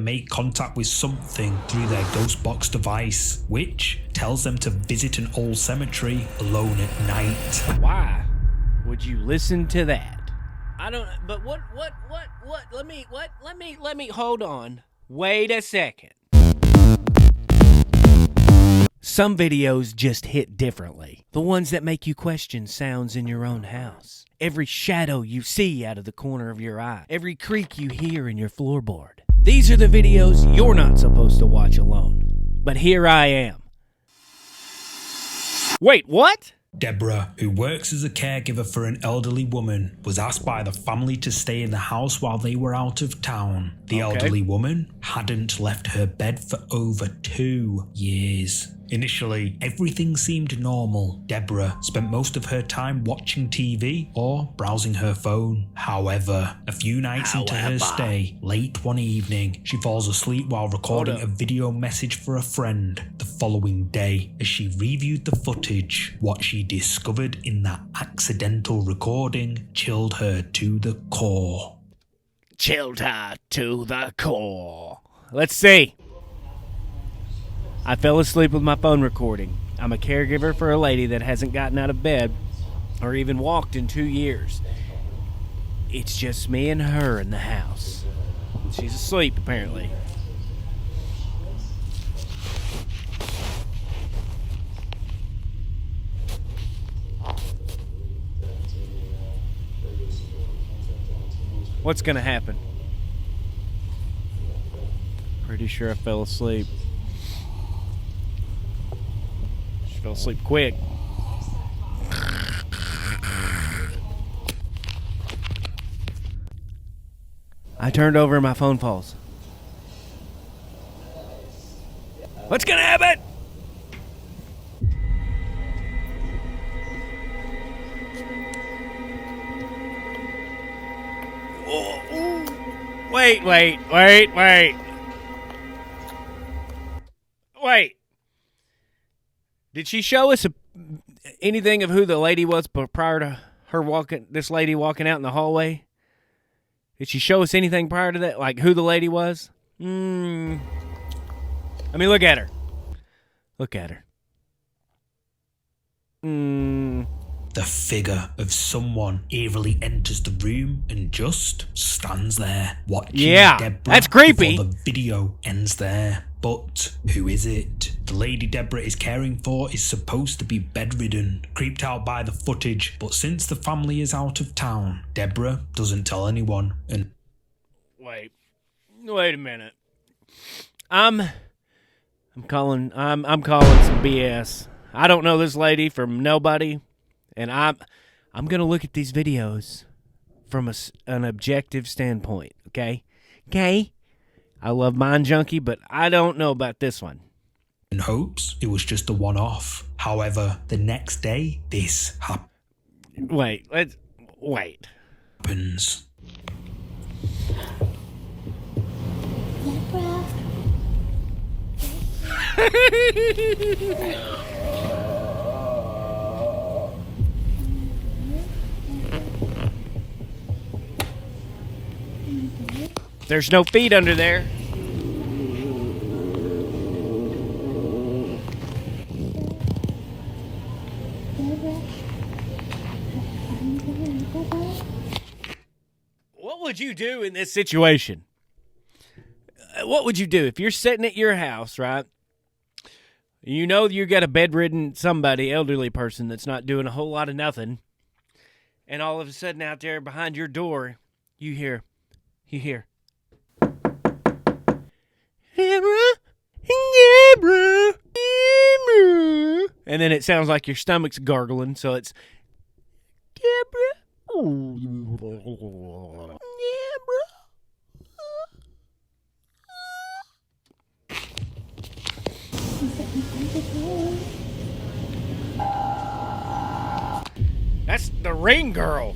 make contact with something through their ghost box device, which tells them to visit an old cemetery alone at night. Why would you listen to that? I don't, but what, let me, hold on. Wait a second. Some videos just hit differently. The ones that make you question sounds in your own house. Every shadow you see out of the corner of your eye. Every creak you hear in your floorboard. These are the videos you're not supposed to watch alone. But here I am. Wait, what? Deborah, who works as a caregiver for an elderly woman, was asked by the family to stay in the house while they were out of town. The elderly woman hadn't left her bed for over 2 years. Initially, everything seemed normal. Deborah spent most of her time watching TV or browsing her phone. However, a few nights into her stay, late one evening, she falls asleep while recording a video message for a friend. The following day, as she reviewed the footage, what she discovered in that accidental recording chilled her to the core. Chilled her to the core. Let's see. I fell asleep with my phone recording. I'm a caregiver for a lady that hasn't gotten out of bed or even walked in 2 years. It's just me and her in the house. She's asleep, apparently. What's gonna happen? Pretty sure I fell asleep. Fell asleep quick. I turned over and my phone falls. What's gonna happen? Wait. Did she show us anything of who the lady was prior to her this lady walking out in the hallway? Did she show us anything prior to that? Like who the lady was? I mean, look at her. Look at her. The figure of someone eerily enters the room and just stands there, watching Deborah. That's creepy. Before the video ends there. But who is it? The lady Deborah is caring for is supposed to be bedridden, creeped out by the footage, but since the family is out of town, Deborah doesn't tell anyone. And wait a minute. I'm calling some BS. I don't know this lady from nobody, and I'm gonna look at these videos from an objective standpoint. Okay. I love Mind Junkie, but I don't know about this one. in hopes it was just a one-off. However, the next day, this happens. Wait. There's no feet under there. What would you do in this situation? What would you do if you're sitting at your house, right? You know you got a bedridden somebody, elderly person that's not doing a whole lot of nothing, and all of a sudden out there behind your door, you hear, Deborah, and then it sounds like your stomach's gargling, so it's Deborah, Deborah. That's the Ring Girl.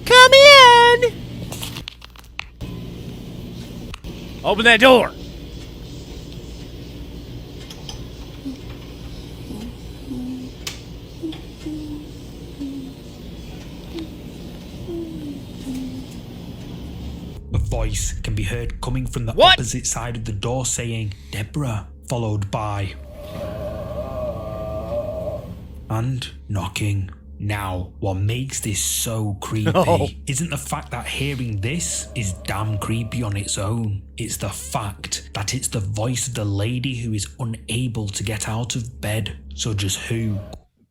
Come in. Open that door. voice can be heard coming from the opposite side of the door saying, "Deborah," followed by and knocking. Now, what makes this so creepy isn't the fact that hearing this is damn creepy on its own. It's the fact that it's the voice of the lady who is unable to get out of bed. So just who?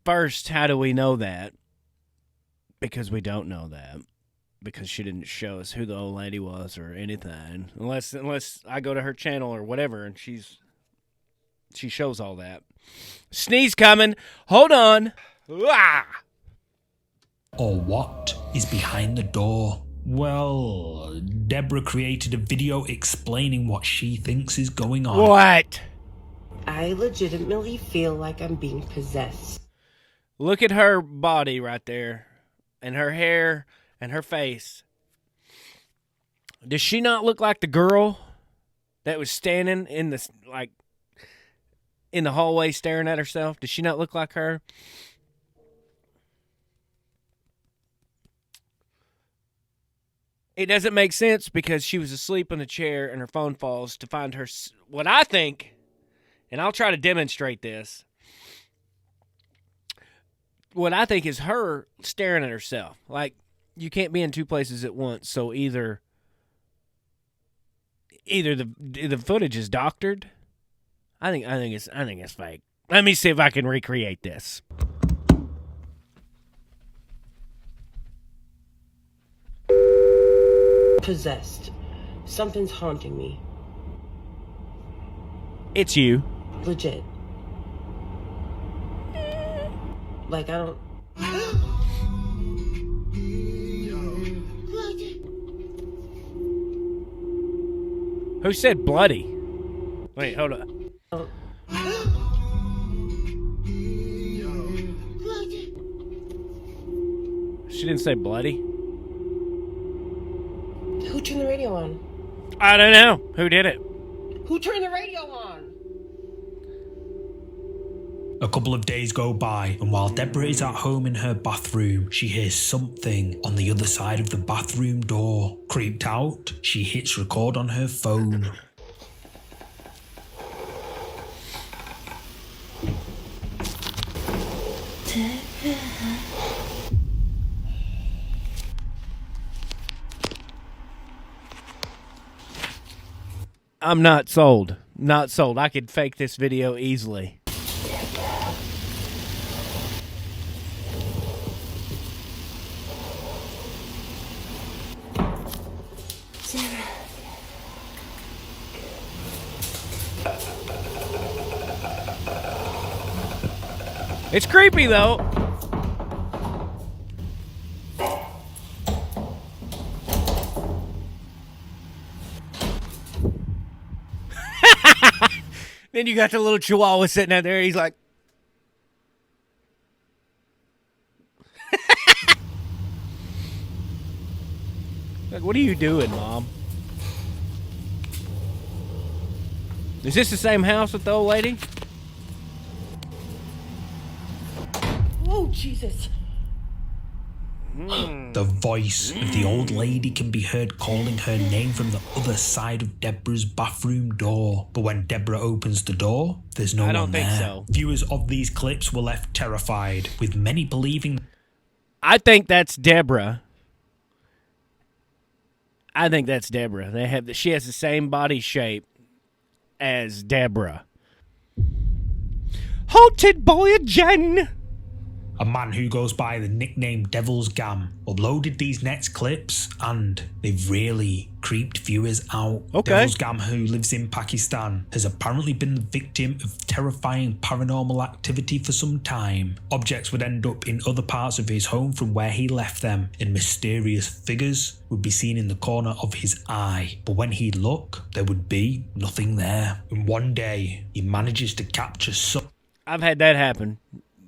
First, how do we know that? Because we don't know that. Because she didn't show us who the old lady was or anything. Unless I go to her channel or whatever and she shows all that. Sneeze coming. Hold on. Ah! Or what is behind the door? Well, Deborah created a video explaining what she thinks is going on. What? I legitimately feel like I'm being possessed. Look at her body right there. And her hair and her face. Does she not look like the girl that was standing in the hallway staring at herself? Does she not look like her? It doesn't make sense because she was asleep in the chair and her phone falls to find her. What I think, and I'll try to demonstrate this, what I think is her staring at herself. Like, you can't be in two places at once, so either the footage is doctored. I think it's fake. Let me see if I can recreate this. Possessed. Something's haunting me. It's you. Legit. Like, I don't... Who said bloody? Wait, hold on. She didn't say bloody. Who turned the radio on? I don't know. Who did it? Who turned the radio on? A couple of days go by, and while Deborah is at home in her bathroom, she hears something on the other side of the bathroom door. Creeped out, she hits record on her phone. I'm not sold. Not sold. I could fake this video easily. It's creepy though. Then you got the little chihuahua sitting out there. He's like, like, what are you doing, Mom? Is this the same house with the old lady? Oh, Jesus. The voice of the old lady can be heard calling her name from the other side of Deborah's bathroom door. But when Deborah opens the door, there's no one there. I don't think so. Viewers of these clips were left terrified, with many believing... I think that's Deborah. I think that's Deborah. She has the same body shape as Deborah. Haunted boy again! A man who goes by the nickname Devil's Gam uploaded these next clips, and they've really creeped viewers out. Okay. Devil's Gam, who lives in Pakistan, has apparently been the victim of terrifying paranormal activity for some time. Objects would end up in other parts of his home from where he left them, and mysterious figures would be seen in the corner of his eye. But when he'd look, there would be nothing there. And one day, he manages to capture some... I've had that happen.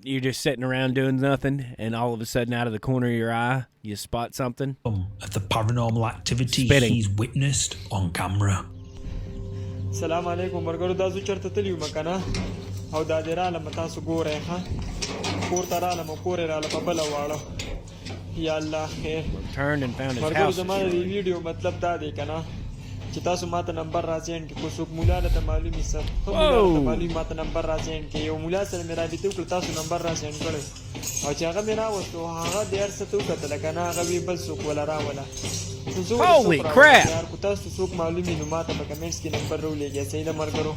You're just sitting around doing nothing, and all of a sudden, out of the corner of your eye, you spot something. Of the paranormal activity he's witnessed on camera. Salam alaikum margaro dazu charta taliu makana au dadira la matasu gore ha portara la mokore la papala walo یا الله خیر Turned and found his مرګرو house زما د دې destroyed. ویډیو مطلب دا دی کنه چې تاسو ماته نمبر راځین کې کو څوک مولا ته معلومي سر خو مولا ته معلومي ماته نمبر راځین کې یو مولا سره مې رابطه وکړ تاسو نمبر راځین کړو او چې هغه مې راوستو هغه د هر څه تو کتل کنه هغه وی بل څوک ولا راولا Holy crap! یار کو تاسو څوک معلومي نو ماته په کمنټس کې نمبر راولېږئ صحیح ده مرګرو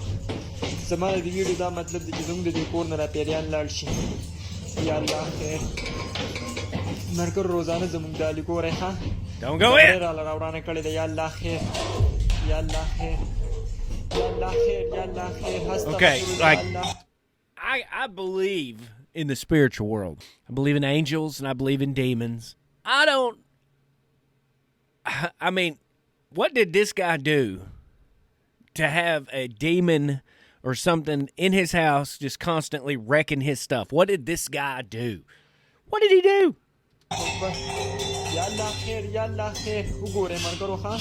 زما د دې ویډیو دا مطلب دی چې زموږ د دې کور نه را پیریان لاړ شي یا الله خیر مرګرو روزانه زموږ د علي کور ښه Don't go in! را راورانه کړی دی یا الله خیر یا الله خیر یا الله خیر یا الله خیر Okay, like, I believe in the spiritual world. I believe in angels and I believe in demons. I mean, what did this guy do to have a demon or something in his house just constantly wrecking his stuff? What did this guy do? What did he do? یا الله خیر یا الله خیر وګوره مرګرو ښه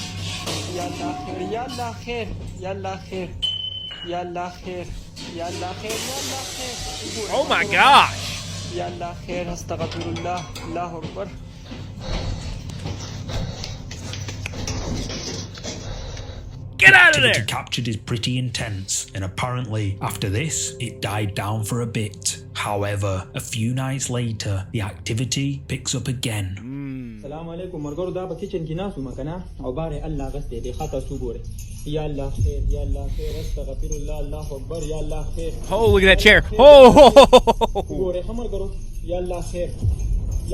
یا الله خیر یا الله خیر یا الله خیر یا الله خیر یا الله خیر یا الله خیر Oh my gosh! یا الله خیر استغفر الله الله اکبر Get out of Activity there! captured is pretty intense, and apparently after this, it died down for a bit. However, a few nights later, the activity picks up again. السلام علیکم مرګرو دا په کچن کې ناسو مکنه او باره الله غسته دی خاطر سو ګوره یا الله خیر یا الله خیر استغفر الله الله اکبر یا الله خیر Oh, look at that chair! Oh! ګوره مرګرو یا الله خیر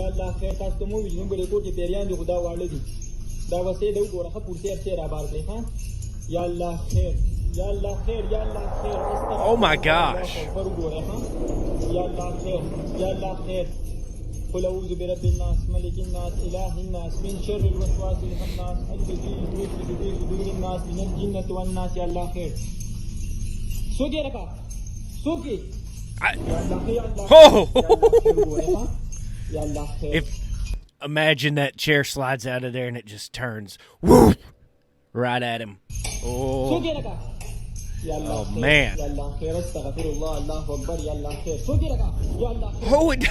یا الله خیر تاسو مو وینئ ګوره کوټه پیریان دی خدا واړه دي دا وسه دی ګوره خپل سیر را بار دی ها یا الله خیر یا الله خیر یا الله خیر استغفر Oh my gosh! ګوره ها یا الله خیر یا الله خیر قل أعوذ برب الناس ملك الناس إله الناس من شر الوسواس الخناس الذي يوسوس في صدور الناس من الجنة والناس يا الله خير سوكي ركا سوكي يا الله خير يا الله خير If imagine that chair slides out of there and it just turns whoop, right at him. Oh, سوكي ركا يا الله خير man. يا الله خير استغفر الله الله أكبر يا الله خير سوكي ركا يا الله خير Oh, it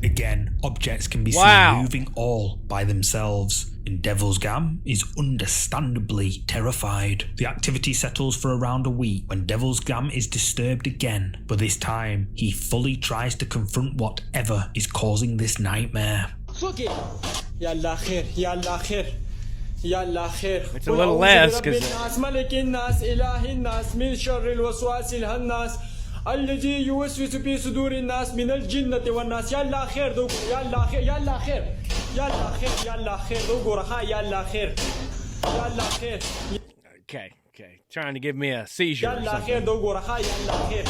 Again, objects can be Wow. seen moving all by themselves, and Devil's Gam is understandably terrified. The activity settles for around a week when Devil's Gam is disturbed again, but this time he fully tries to confront whatever is causing this nightmare. سوكي يا الله خير يا الله خير يا الله خير It's a little less because الناس ملك الناس إله الناس من شر الوسواس الهناس الذي يوسوس في صدور الناس من الجنة والناس يا الله خير دوق يا الله خير يا الله خير يا الله خير يا الله خير دوق ورخا يا الله خير يا الله خير okay, trying to give me a seizure. يا Or الله something. خير دوق ورخا يا الله خير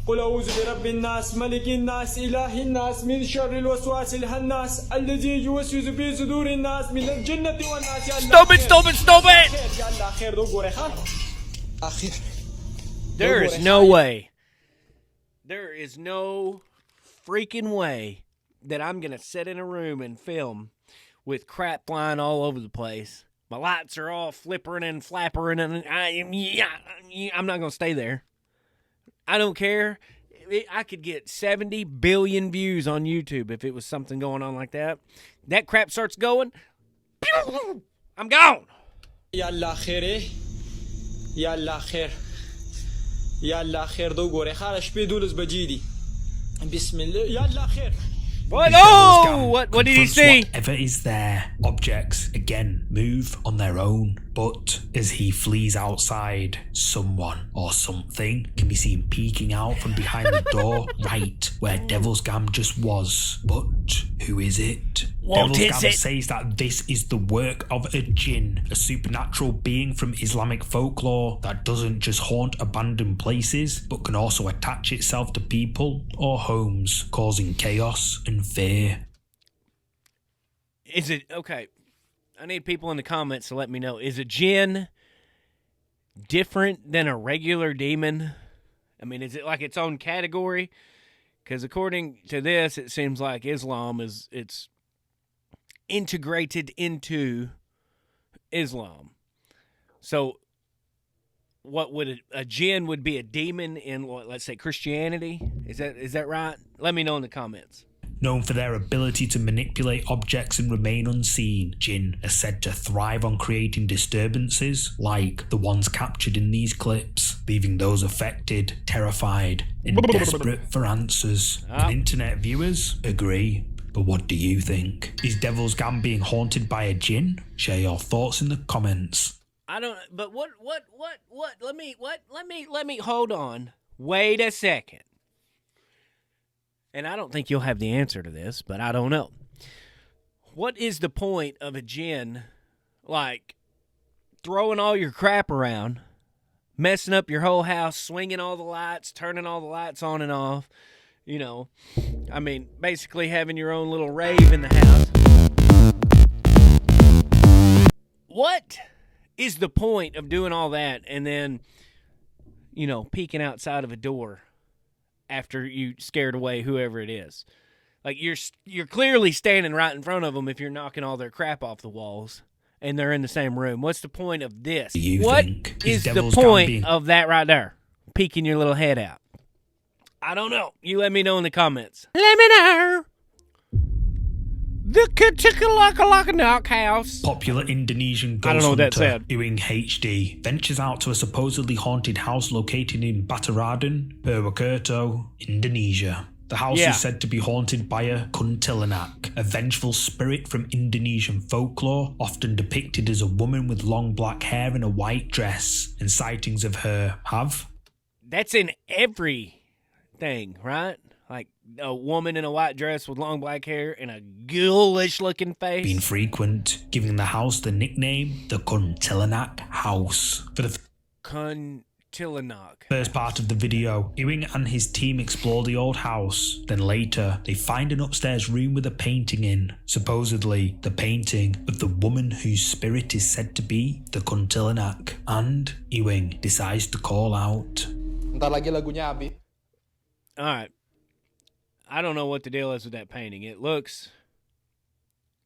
قل أعوذ برب الناس ملك الناس إله الناس من شر الوسواس الهناس الذي يوسوس في صدور الناس من الجنة والناس يا الله Stop it! Stop it! Stop it! يا الله خير دوق ورخا آخر There is no way. There is no freaking way that I'm going to sit in a room and film with crap flying all over the place. My lights are all flippering and flappering, and I'm not going to stay there. I don't care. I could get 70 billion views on YouTube if it was something going on like that. That crap starts going, I'm gone. يا الله خير يا الله خير يا الله خير دو ګوره خاله شپې 12 بجې دي بسم الله يا الله خير What? Devil's Oh! Gam What did he confronts see? Whatever is there, objects again move on their own. But as he flees outside, someone or something can be seen peeking out from behind the door, right where Devil's Gam just was. But who is it? What Devil's is Gam it? says that this is the work of a jinn, a supernatural being from Islamic folklore that doesn't just haunt abandoned places, but can also attach itself to people or homes, causing chaos and fear. Is it okay? I need people in the comments to let me know. Is a jinn different than a regular demon? I mean, is it like its own category? Because according to this, it seems like Islam it's integrated into Islam. So, what would a jinn would be a demon in, let's say, Christianity? Is that right? Let me know in the comments. Known for their ability to manipulate objects and remain unseen, jinn are said to thrive on creating disturbances like the ones captured in these clips, leaving those affected terrified and desperate for answers. And internet viewers agree. But what do you think? Is Devil's Gam being haunted by a jinn? Share your thoughts in the comments. I don't, but let me, hold on. Wait a second. And I don't think you'll have the answer to this, but I don't know. What is the point of a jinn, like, throwing all your crap around, messing up your whole house, swinging all the lights, turning all the lights on and off? You know, I mean, basically having your own little rave in the house. What is the point of doing all that and then, you know, peeking outside of a door after you scared away whoever it is? Like, you're clearly standing right in front of them if you're knocking all their crap off the walls and they're in the same room. What's the point of this? What is the point of that right there? Peeking your little head out. I don't know. You let me know in the comments. Let me know. The Kachika house. Popular Indonesian ghost hunter Ewing HD ventures out to a supposedly haunted house located in Bataraden, Purwokerto, Indonesia. The house is said to be haunted by a kuntilanak, a vengeful spirit from Indonesian folklore, often depicted as a woman with long black hair and a white dress, and sightings of her have. That's in every thing, right? Like a woman in a white dress with long black hair and a ghoulish looking face. Been frequent, giving the house the nickname the Kuntilanak House. For the Kuntilanak. First part of the video, Ewing and his team explore the old house. Then later, they find an upstairs room with a painting in. Supposedly, the painting of the woman whose spirit is said to be the Kuntilanak. And Ewing decides to call out. Ntar lagi lagunya habis. All right. I don't know what the deal is with that painting. It looks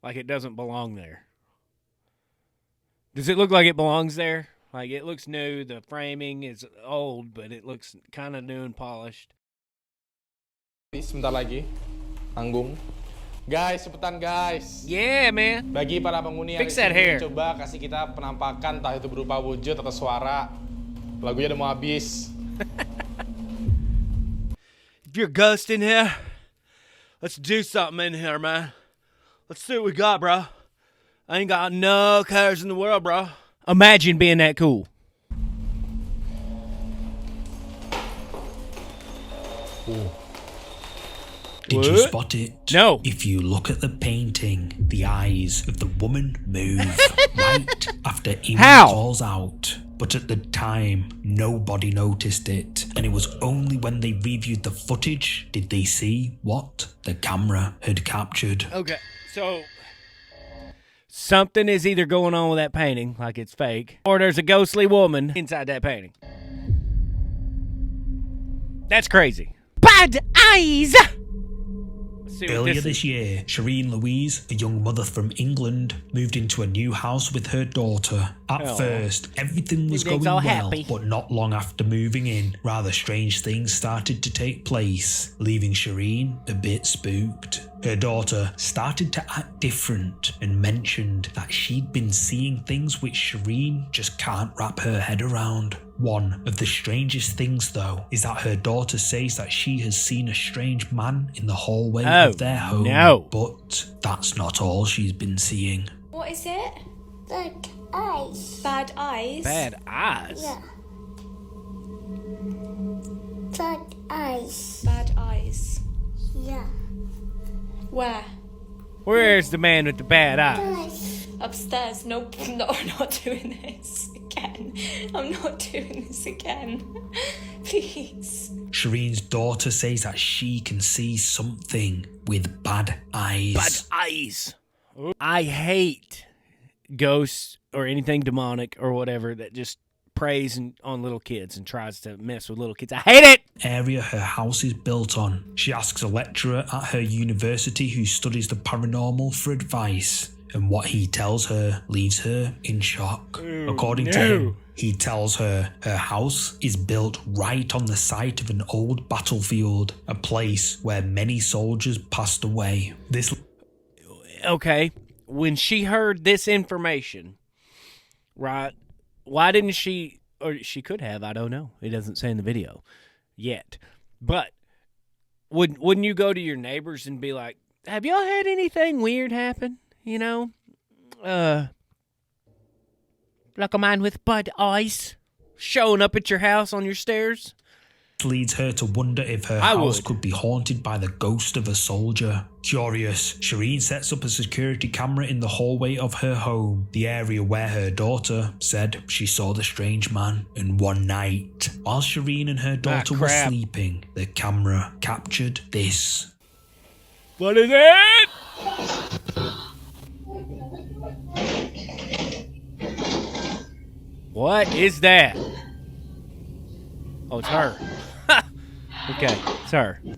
like it doesn't belong there. Does it look like it belongs there? Like, it looks new. The framing is old, but it looks kind of new and polished. Sebentar lagi. Tanggung. Guys, cepetan guys. Yeah, man. Bagi para penghuni yang coba kasih kita penampakan, entah itu berupa wujud atau suara. Lagunya udah mau habis. If you're a ghost in here, let's do something in here, man. Let's see what we got, bro. I ain't got no cares in the world, bro. Imagine being that cool. Ooh. Did you spot it? No. If you look at the painting, the eyes of the woman move right after Ewing calls out. But at the time, nobody noticed it, and it was only when they reviewed the footage did they see what the camera had captured. Okay, so something is either going on with that painting, like it's fake, or there's a ghostly woman inside that painting. That's crazy. Bad eyes! Earlier this year, Shireen Louise, a young mother from England, moved into a new house with her daughter. At first, everything was going well, but not long after moving in, rather strange things started to take place, leaving Shireen a bit spooked. Her daughter started to act different and mentioned that she'd been seeing things which Shireen just can't wrap her head around. One of the strangest things, though, is that her daughter says that she has seen a strange man in the hallway of their home. No. But that's not all she's been seeing. What is it? Bad eyes. Bad eyes? Bad eyes? Yeah. Bad eyes. Bad eyes. Yeah. Where? Where's the man with the bad eyes? Upstairs. Nope. No, I'm not doing this again. I'm not doing this again. Please. Shireen's daughter says that she can see something with bad eyes. Bad eyes. I hate ghosts or anything demonic or whatever that just preys on little kids and tries to mess with little kids. I hate it! Area her house is built on. She asks a lecturer at her university who studies the paranormal for advice. and what he tells her leaves her in shock. According to him, he tells her her house is built right on the site of an old battlefield, a place where many soldiers passed away. Okay, when she heard this information, right, why didn't she, or she could have, I don't know. It doesn't say in the video yet. But wouldn't you go to your neighbors and be like, have y'all had anything weird happen? You know? Like a man with bad eyes showing up at your house on your stairs? Leads her to wonder if her house could be haunted by the ghost of a soldier. Curious, Shireen sets up a security camera in the hallway of her home, the area where her daughter said she saw the strange man. And one night, while Shireen and her daughter were sleeping, the camera captured this. What is it? What is that? Oh, it's her. Okay, it's her. Yeah.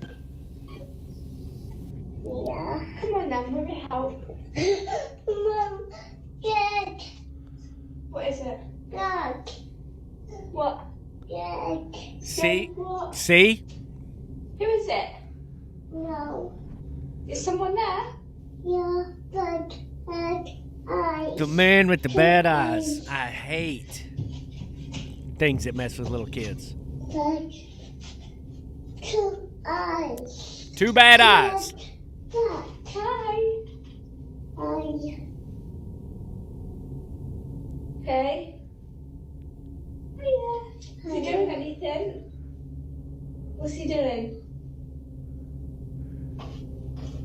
Come on then, we're gonna help. Mom, Dad, What is it? Dad, What? Dad. See? What? See? Who is it? No. Is someone there? Yeah, but eyes. The man with the bad eyes. I hate things that mess with little kids. But 2 eyes. Two bad eyes. Dad, Hi. eyes. Hey. Hiya. Is he doing anything? What's he doing?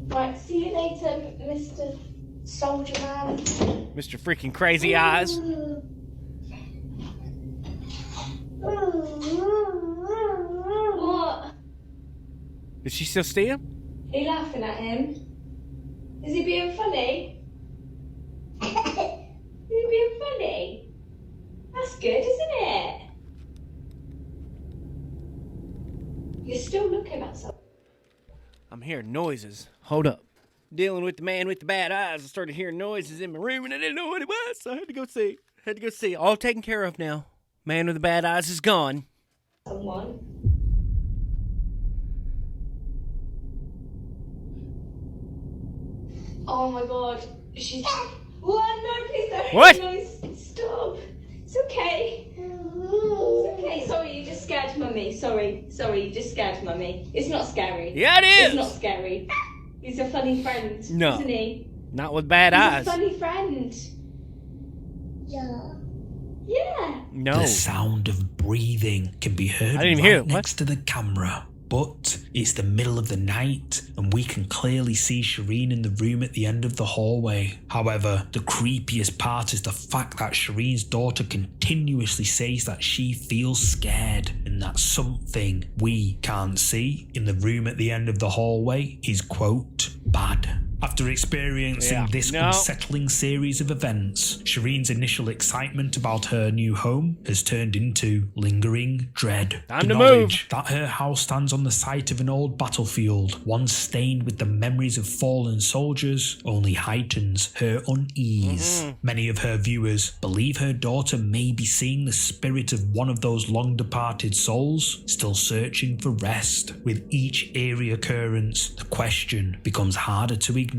Right, see you later, Mr. Soldier Man. Mr. freaking Crazy Eyes. What? Is she still steal? Are you laughing at him? Is he being funny? Is he being funny? That's good, isn't it? You're still looking at something. I'm hearing noises. Hold up. Dealing with the man with the bad eyes. I started hearing noises in my room and I didn't know what it was, so I had to go see. All taken care of now. Man with the bad eyes is gone. Someone. Oh my god. She's. What? No, please don't. What? No, stop. It's okay. It's okay. Sorry, you just scared Mummy. Sorry, you just scared Mummy. It's not scary. Yeah, it is. It's not scary. He's a funny friend. No. Isn't he? Not with bad He's eyes. a funny friend. Yeah. Yeah. No. The sound of breathing can be heard I didn't even hear right it. What? next to the camera. But it's the middle of the night and we can clearly see Shireen in the room at the end of the hallway. However, the creepiest part is the fact that Shireen's daughter continuously says that she feels scared and that something we can't see in the room at the end of the hallway is, quote, bad. After experiencing this unsettling series of events, Shireen's initial excitement about her new home has turned into lingering dread. Time the to knowledge move. that her house stands on the site of an old battlefield, once stained with the memories of fallen soldiers, only heightens her unease. Many of her viewers believe her daughter may be seeing the spirit of one of those long-departed souls, still searching for rest. With each eerie occurrence, the question becomes harder to ignore.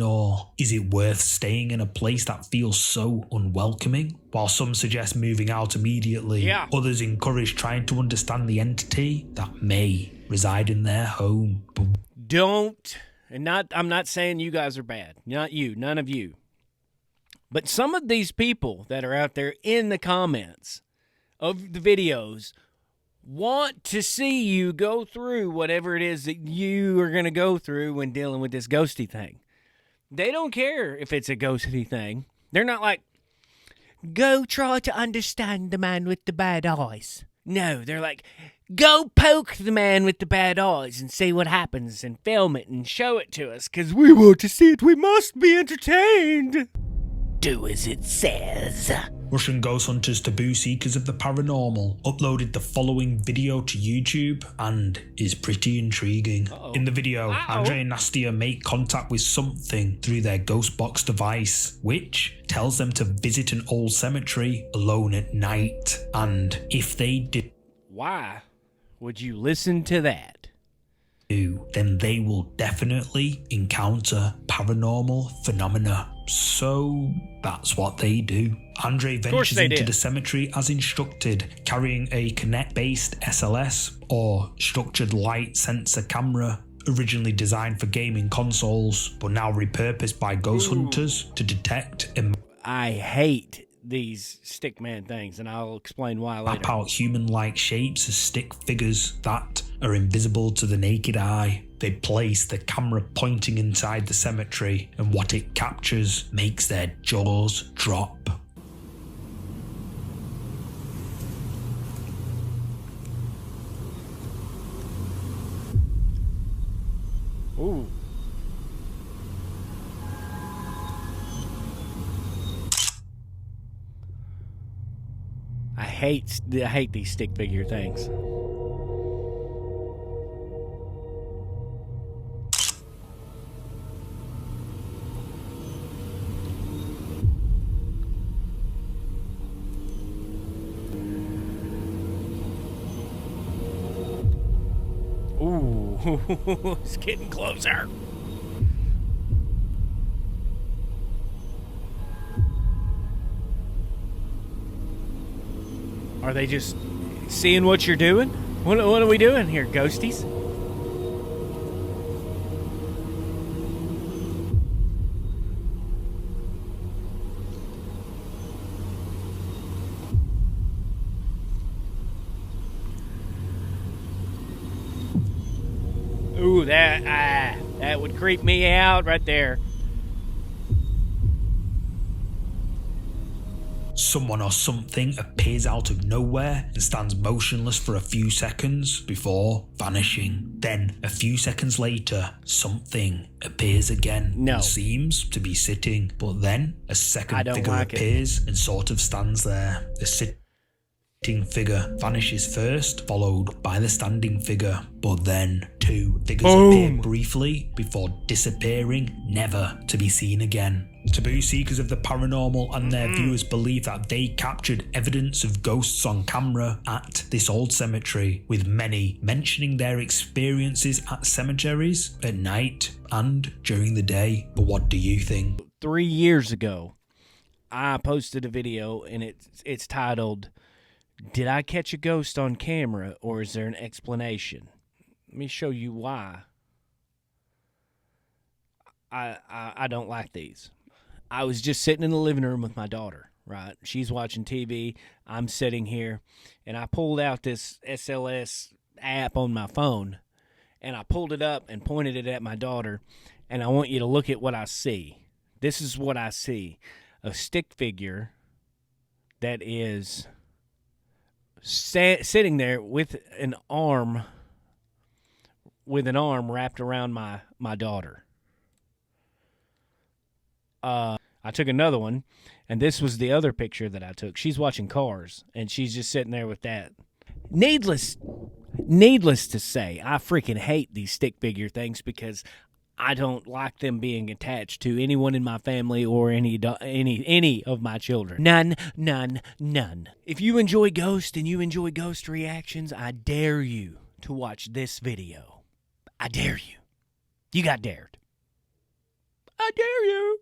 Is it worth staying in a place that feels so unwelcoming? While some suggest moving out immediately, others encourage trying to understand the entity that may reside in their home. I'm not saying you guys are bad. Not you, none of you. But some of these people that are out there in the comments of the videos want to see you go through whatever it is that you are going to go through when dealing with this ghosty thing. They don't care if it's a ghosty thing. They're not like, go try to understand the man with the bad eyes. No, they're like, go poke the man with the bad eyes and see what happens and film it and show it to us because we want to see it. We must be entertained. do as it says. Russian ghost hunters Taboo Seekers of the Paranormal uploaded the following video to YouTube and is pretty intriguing. In the video, Andre and Nastia make contact with something through their ghost box device, which tells them to visit an old cemetery alone at night. And if they do, why would you listen to that? Then they will definitely encounter paranormal phenomena. So that's what they do. Andre ventures into the cemetery as instructed, carrying a Kinect-based SLS or structured light sensor camera, originally designed for gaming consoles, but now repurposed by ghost hunters to detect and I hate these stickman things, and I'll explain why later. Map out human-like shapes as stick figures that are invisible to the naked eye. They place the camera pointing inside the cemetery, and what it captures makes their jaws drop. Ooh. I hate these stick figure things. Ooh, it's getting closer. Are they just seeing what you're doing? What are we doing here, ghosties? Ooh, that would creep me out right there. Someone or something appears out of nowhere and stands motionless for a few seconds before vanishing. Then, a few seconds later, something appears again and seems to be sitting. But then, a second figure appears and sort of stands there. The sitting figure vanishes first, followed by the standing figure. But then, two figures appear briefly before disappearing, never to be seen again. Taboo Seekers of the Paranormal and their viewers believe that they captured evidence of ghosts on camera at this old cemetery, with many mentioning their experiences at cemeteries at night and during the day. But what do you think? 3 years ago, I posted a video and it's titled, "Did I catch a ghost on camera, or is there an explanation?" Let me show you why I don't like these. I was just sitting in the living room with my daughter, right? She's watching TV. I'm sitting here, and I pulled out this SLS app on my phone, and I pulled it up and pointed it at my daughter, and I want you to look at what I see. This is what I see. A stick figure that is sitting there with an arm wrapped around my daughter. I took another one, and this was the other picture that I took. She's watching Cars, and she's just sitting there with that. Needless to say, I freaking hate these stick figure things because I don't like them being attached to anyone in my family or any of my children. None. If you enjoy Ghost and you enjoy Ghost reactions, I dare you to watch this video. I dare you. You got dared. I dare you.